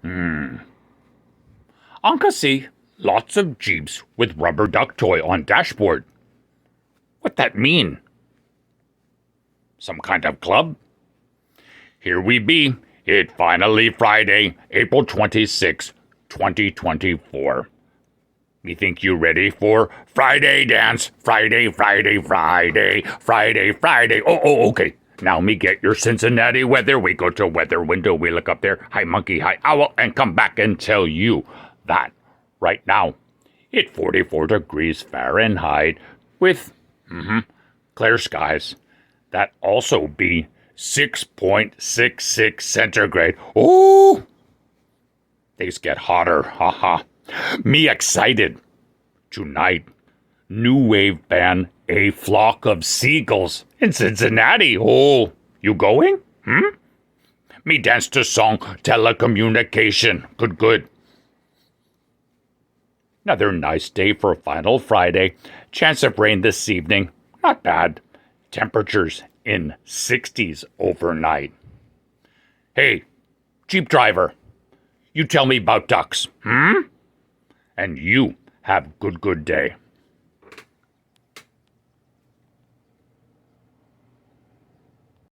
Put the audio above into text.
Unka see lots of jeeps with rubber duck toy on dashboard. What that mean? Some kind of club? Here we be. It finally Friday, April 26, 2024. Me think you ready for Friday dance? Friday, Friday, Friday, Friday, Friday. Oh, okay. Now me get your Cincinnati weather. We go to weather window. We look up there. Hi monkey, hi owl, and come back and tell you that right now it's 44 degrees Fahrenheit with clear skies. That also be 6.66 centigrade. Oh, things get hotter. Haha. Me excited. Tonight, new wave band A Flock of Seagulls in Cincinnati. Oh, you going? Me dance to song Telecommunication. Good. Another nice day for final Friday. Chance of rain this evening. Not bad. Temperatures in 60s overnight. Hey, Jeep driver, you tell me about ducks, And you have good day.